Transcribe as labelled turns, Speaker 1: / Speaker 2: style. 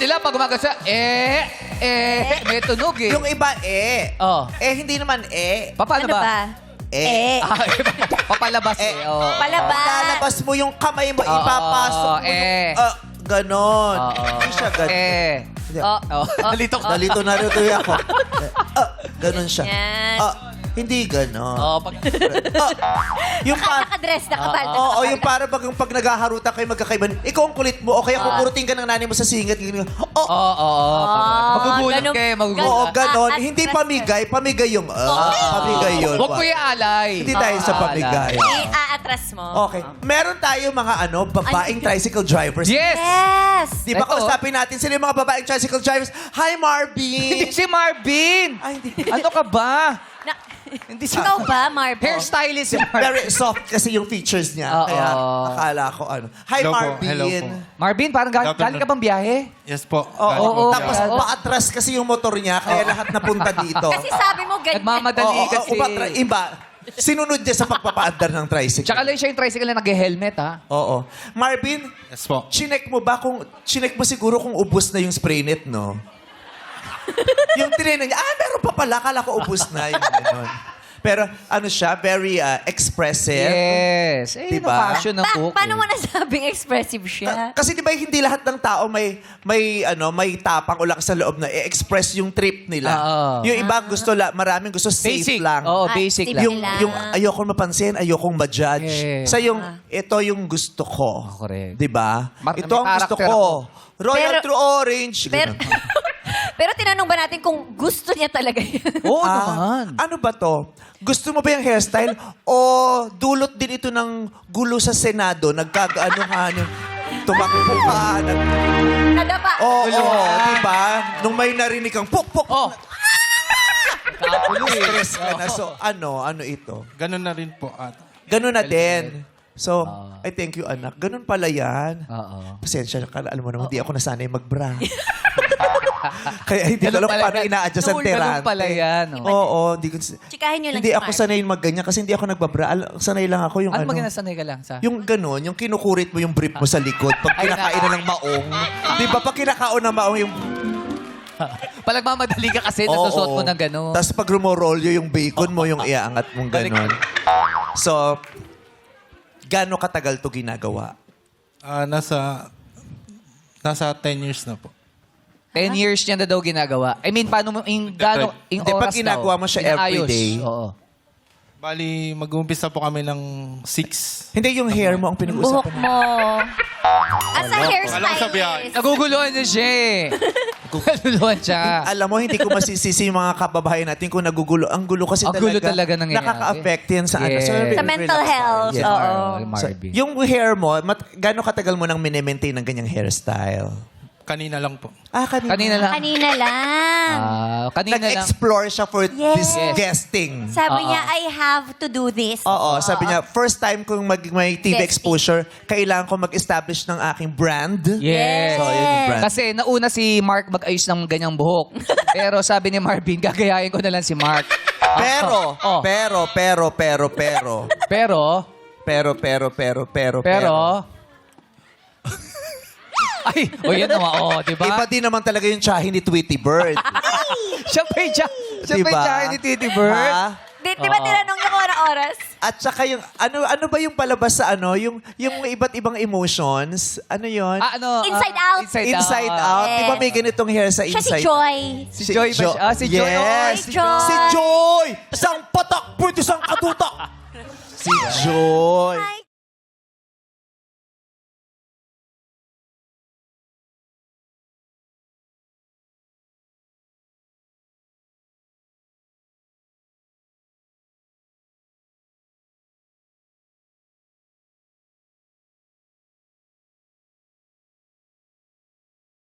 Speaker 1: sila pag umaga sa may tunog eh.
Speaker 2: Yung iba,
Speaker 1: Oh.
Speaker 2: hindi naman,
Speaker 1: Paano
Speaker 3: Ano
Speaker 1: ba?
Speaker 3: ba?
Speaker 1: Papalabas eh. Oo.
Speaker 3: Palabas.
Speaker 2: Lalabas mo yung kamay mo, ipapasok mo yung... ganon. Hindi siya ganon. Hindi.
Speaker 1: Nalito ka.
Speaker 2: Nalito na rin tuloy ako. Ganon siya.
Speaker 3: Yan.
Speaker 2: Hindi ganon.
Speaker 1: Pag...
Speaker 2: Yung
Speaker 3: Nakadress, nakapalda.
Speaker 2: Oo, yung para pag naghaharutan kayo magkakaiba, ikaw ang kulit mo, o kaya kukurutin ka ng nanay mo sa singit.
Speaker 1: Magugulat
Speaker 3: ganun-
Speaker 1: kayo,
Speaker 2: Oo,
Speaker 1: magugulat.
Speaker 2: ganon.
Speaker 3: At
Speaker 2: Hindi
Speaker 3: press
Speaker 2: pamigay, pamigay yung, pamigay yun.
Speaker 1: Huwag ko ialay.
Speaker 2: Hindi tayo sa pamigay.
Speaker 3: I-atras mo.
Speaker 2: Okay. Meron tayo mga babaeng tricycle drivers.
Speaker 1: Yes!
Speaker 3: Yes!
Speaker 2: Di ba
Speaker 1: Ito.
Speaker 2: kausapin natin sila yung mga babaeng tricycle drivers? Hi, Marvin!
Speaker 1: Hindi si Marvin!
Speaker 2: Ay, hindi.
Speaker 1: Ano ka ba?
Speaker 3: Hindi Ikaw ba, Marbo?
Speaker 1: Hairstylist si Marvin.
Speaker 2: Very soft kasi yung features niya.
Speaker 1: Oo.
Speaker 2: Kaya akala ko ano. Hi,
Speaker 4: Hello po,
Speaker 2: Marvin.
Speaker 4: hello po.
Speaker 1: Marvin, parang galing ka bang biyahe?
Speaker 4: Yes po.
Speaker 1: Oo.
Speaker 2: Tapos paatras kasi yung motor niya, kaya lahat napunta dito.
Speaker 3: Kasi sabi mo ganyan.
Speaker 1: Nagmamadali kasi.
Speaker 2: Iba. Sinunod niya sa pagpapaandar ng tricycle.
Speaker 1: Tsaka lang siya yung tricycle na nag-helmet, ha?
Speaker 2: Oo. Marvin,
Speaker 4: Yes po.
Speaker 2: chinek mo siguro kung ubus na yung spray net, no? Yung tinignan niya, meron pa pala. Kala ko ubus na. Yung ganun. Pero ano siya, very expressive.
Speaker 1: Yes.
Speaker 2: Diba?
Speaker 1: Passion ng buhok.
Speaker 3: Paano mo nasabing expressive siya?
Speaker 2: Kasi di ba hindi lahat ng tao may tapang o lakas sa loob na i-express yung trip nila.
Speaker 1: Oo.
Speaker 2: Yung iba maraming gusto safe
Speaker 1: Basic.
Speaker 2: lang.
Speaker 1: Oo, basic
Speaker 3: safe
Speaker 1: lang.
Speaker 3: lang.
Speaker 2: Yung ayokong mapansin, ayokong ma-judge.
Speaker 1: Yes.
Speaker 2: Sa ito yung gusto ko.
Speaker 1: Correct.
Speaker 2: Di ba?
Speaker 1: May
Speaker 2: Ito ang gusto
Speaker 1: character
Speaker 2: ko.
Speaker 1: ako.
Speaker 2: Royal
Speaker 3: Pero-
Speaker 2: True Orange.
Speaker 3: Pero,
Speaker 2: Ganun.
Speaker 3: pero tinanong ba natin kung gusto niya talaga yan?
Speaker 1: Oo naman.
Speaker 2: Ano ba to? Gusto mo ba yung hairstyle? O dulot din ito ng gulo sa Senado? Nagkagaano ka, tumakbo ka.
Speaker 3: Nadapa.
Speaker 2: Oo, di ba? Nung may narinig kang puk-puk.
Speaker 1: Oh. Kapulo eh.
Speaker 2: Stress ka na. So, ano ito?
Speaker 4: Ganun na rin po.
Speaker 2: Ganun na din. So, I thank you, anak. Ganun pala yan.
Speaker 1: Oo.
Speaker 2: Pasensya ka. Alam mo naman, di ako nasanay mag-bra. Kaya hindi ko alam kung paano ina-adjust ang terante.
Speaker 1: Ganun pala yan. Oh.
Speaker 2: Oo, hindi ko...
Speaker 3: Chikahin niyo lang
Speaker 2: Hindi
Speaker 3: si
Speaker 2: ako
Speaker 3: Mark.
Speaker 2: sanay mag-ganyan kasi hindi ako nagbabra. Sanay lang ako yung
Speaker 1: Ano
Speaker 2: ano.
Speaker 1: maginasanay ka lang sa...
Speaker 2: Yung ganun, yung kinukurit mo yung brief mo sa likod pag kinakain na ng maong. Di ba pag kinakaon ng maong yung...
Speaker 1: Pag nagmamadali ka kasi, nasusuot mo ng gano'n.
Speaker 2: Tapos pag rumorolyo yung bacon mo, yung iaangat mong ganun. So, gaano katagal to ginagawa?
Speaker 4: Nasa 10 years na po.
Speaker 1: 10 years niya na daw ginagawa. I mean, paano mo, yung gano'n, yung
Speaker 2: Hindi,
Speaker 1: oras
Speaker 2: pag ginagawa
Speaker 1: daw,
Speaker 2: mo siya
Speaker 1: inaayos.
Speaker 2: everyday.
Speaker 1: Oo.
Speaker 4: Bali, mag-uumpisa po kami ng 6.
Speaker 2: Hindi, yung hair mo ang
Speaker 3: Buhok
Speaker 2: pinag-uusapan.
Speaker 3: mo. As a
Speaker 4: Alam ko sa
Speaker 3: hairstylist.
Speaker 4: biyahe.
Speaker 1: Naguguluhan na siya eh. Naguguluhan siya.
Speaker 2: Alam mo, hindi ko masisisi yung mga kababayan natin kung nagugulo. Ang gulo kasi
Speaker 1: Ang gulo talaga nangyayari.
Speaker 2: Nakaka-affect yan sa
Speaker 1: Yes.
Speaker 3: Sa mental health.
Speaker 2: Yeah.
Speaker 3: Oo.
Speaker 2: So, yung hair mo, gano'ng katagal mo nang mine-maintain ng ganyang hairstyle?
Speaker 4: Kanina lang po.
Speaker 1: Kanina lang.
Speaker 3: Kanina lang.
Speaker 1: Kanina lang.
Speaker 2: Nag-explore siya for this
Speaker 1: Yes.
Speaker 2: guesting.
Speaker 3: Sabi niya, I have to do this.
Speaker 2: Oo, sabi niya, first time kong may TV
Speaker 3: Guesting.
Speaker 2: exposure, kailangan ko mag-establish ng aking brand.
Speaker 1: Yes.
Speaker 2: So, yun yung brand.
Speaker 1: Kasi nauna si Mark mag-ayos ng ganyang buhok. Pero sabi ni Marvin, gagayahin ko na lang si Mark.
Speaker 2: Pero,
Speaker 1: Oh.
Speaker 2: pero,
Speaker 1: Ay, yan naman. Oh, di
Speaker 2: iba
Speaker 1: ba?
Speaker 2: din naman talaga yung tsahin ni Tweety Bird.
Speaker 1: Siya pa yung tsaka ni Titi Bird.
Speaker 2: Ha?
Speaker 3: Di ba tinanong niya kung anong oras?
Speaker 2: At saka yung, ano ba yung palabas sa yung iba't ibang emotions? Ano yun?
Speaker 3: Inside Out.
Speaker 2: Inside Out.
Speaker 3: Yes.
Speaker 2: Di ba may ganitong hair sa
Speaker 3: Siya
Speaker 2: Inside
Speaker 3: si Joy.
Speaker 1: Si Joy ba siya? Si Joy.
Speaker 2: Yes.
Speaker 3: Si Joy.
Speaker 2: Si Joy! Isang patak, pwede isang katutak! Si Joy.
Speaker 3: Hi,